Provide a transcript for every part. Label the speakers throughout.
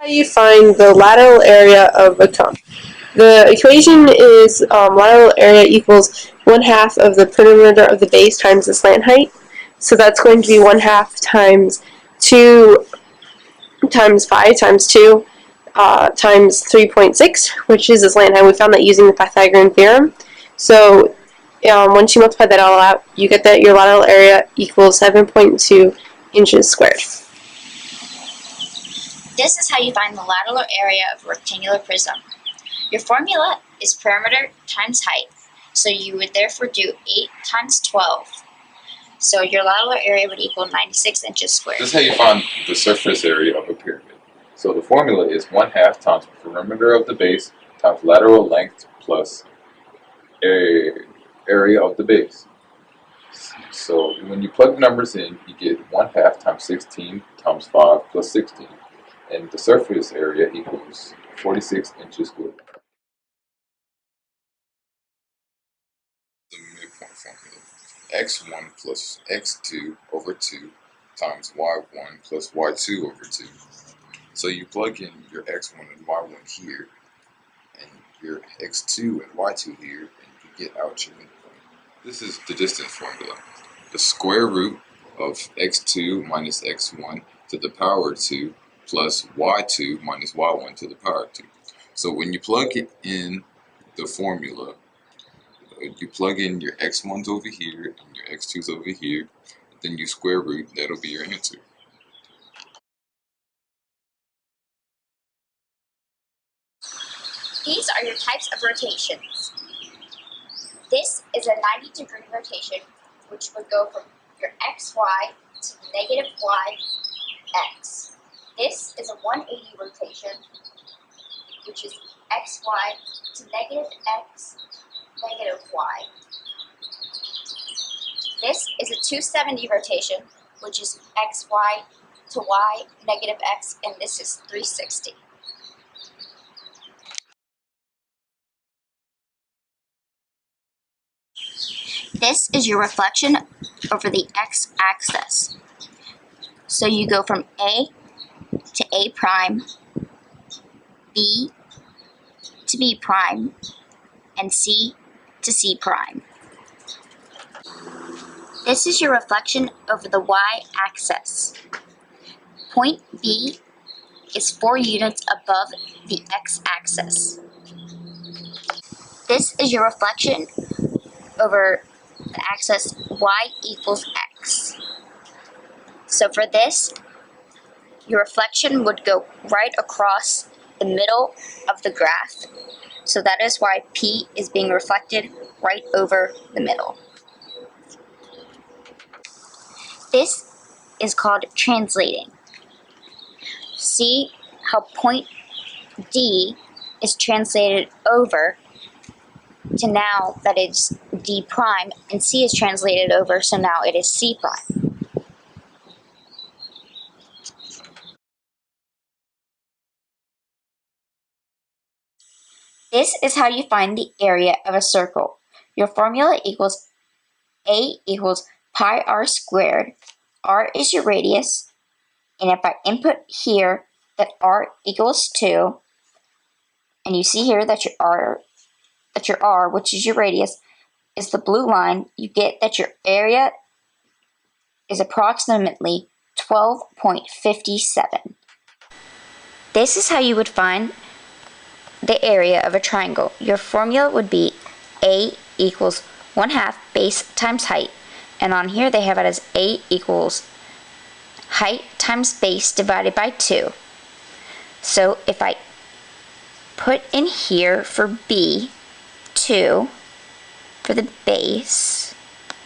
Speaker 1: How do you find the lateral area of a cone? The equation is lateral area equals 1/2 of the perimeter of the base times the slant height. So that's going to be 1/2 times 2 times 5 times 2 times 3.6, which is the slant height. We found that using the Pythagorean theorem. So once you multiply that all out, you get that your lateral area equals 7.2 inches squared.
Speaker 2: This is how you find the lateral area of a rectangular prism. Your formula is perimeter times height, so you would therefore do 8 times 12. So your lateral area would equal 96 inches squared.
Speaker 3: This is how you find the surface area of a pyramid. So the formula is 1/2 times perimeter of the base times lateral length plus area of the base. So when you plug numbers in, you get 1/2 times 16 times 5 plus 16. And the surface area equals 46 inches squared. The midpoint formula. X1 plus X2 over 2 times Y1 plus Y2 over 2. So you plug in your X1 and Y1 here, and your X2 and Y2 here, and you get out your midpoint. This is the distance formula. The square root of X2 minus X1 to the power 2 plus Y2 minus Y1 to the power 2. So when you plug it in the formula, you plug in your X1s over here and your X2s over here, then you square root, that'll be your answer.
Speaker 2: These are your types of rotations. This is a 90-degree rotation, which would go from your xy to negative y x. This is a 180 rotation, which is xy to negative x, negative y. This is a 270 rotation, which is xy to y, negative x, and this is 360. This is your reflection over the x-axis. So you go from A to A prime, B to B prime, and C to C prime. This is your reflection over the y-axis. Point B is 4 units above the x-axis. This is your reflection over the axis y equals x. So for this, your reflection would go right across the middle of the graph. So that is why P is being reflected right over the middle. This is called translating. See how point D is translated over to now that it's D prime, and C is translated over, so now it is C prime. This is how you find the area of a circle. Your formula equals A equals pi r squared. R is your radius, and if I input here that r equals 2, and you see here that your r, which is your radius, is the blue line, you get that your area is approximately 12.57. This is how you would find the area of a triangle. Your formula would be A equals 1/2 base times height, and on here they have it as A equals height times base divided by 2. So if I put in here for B 2 for the base,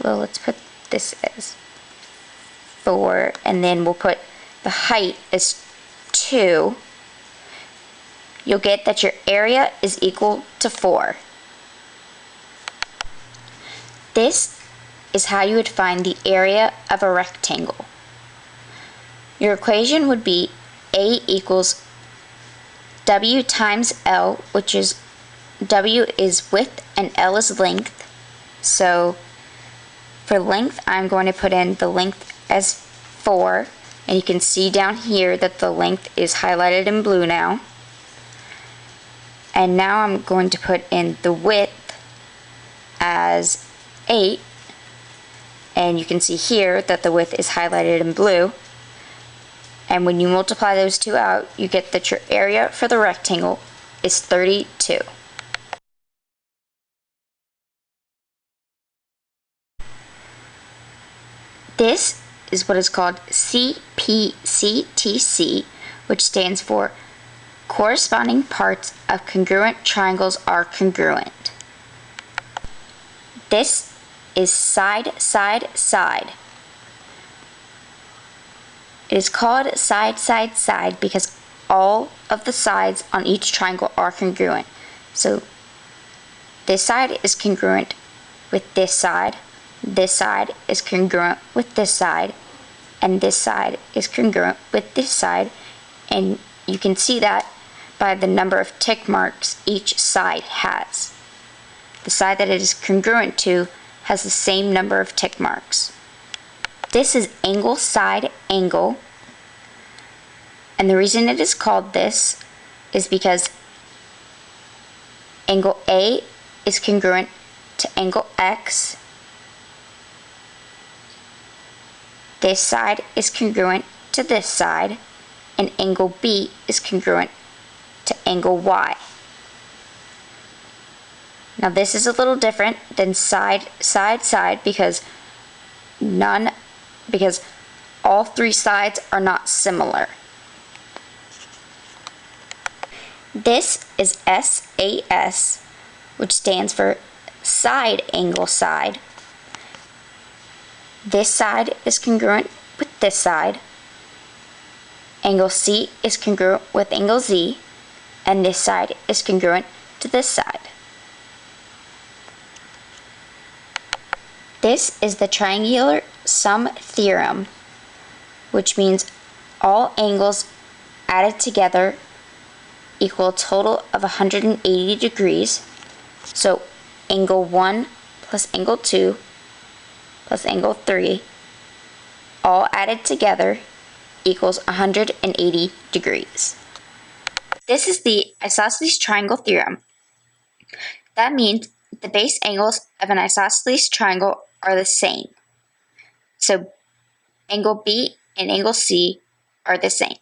Speaker 2: well, let's put this as 4, and then we'll put the height as 2, you'll get that your area is equal to 4. This is how you would find the area of a rectangle. Your equation would be A equals W times L, which is W is width and L is length. So for length, I'm going to put in the length as 4, And you can see down here that the length is highlighted in blue now. And now I'm going to put in the width as 8. And you can see here that the width is highlighted in blue. And when you multiply those two out, you get that your area for the rectangle is 32. This is what is called CPCTC, which stands for corresponding parts of congruent triangles are congruent. This is side, side, side. It is called side, side, side because all of the sides on each triangle are congruent. So this side is congruent with this side is congruent with this side, and this side is congruent with this side, and you can see that by the number of tick marks each side has. The side that it is congruent to has the same number of tick marks. This is angle side angle, and the reason it is called this is because angle A is congruent to angle X. This side is congruent to this side, and angle B is congruent to angle Y. Now this is a little different than side, side, side because all three sides are not similar. This is SAS, which stands for side angle side. This side is congruent with this side. Angle C is congruent with angle Z, and this side is congruent to this side. This is the triangular sum theorem, which means all angles added together equal a total of 180 degrees. So angle 1 plus angle 2 plus angle 3, all added together equals 180 degrees. This is the isosceles triangle theorem. That means the base angles of an isosceles triangle are the same. So angle B and angle C are the same.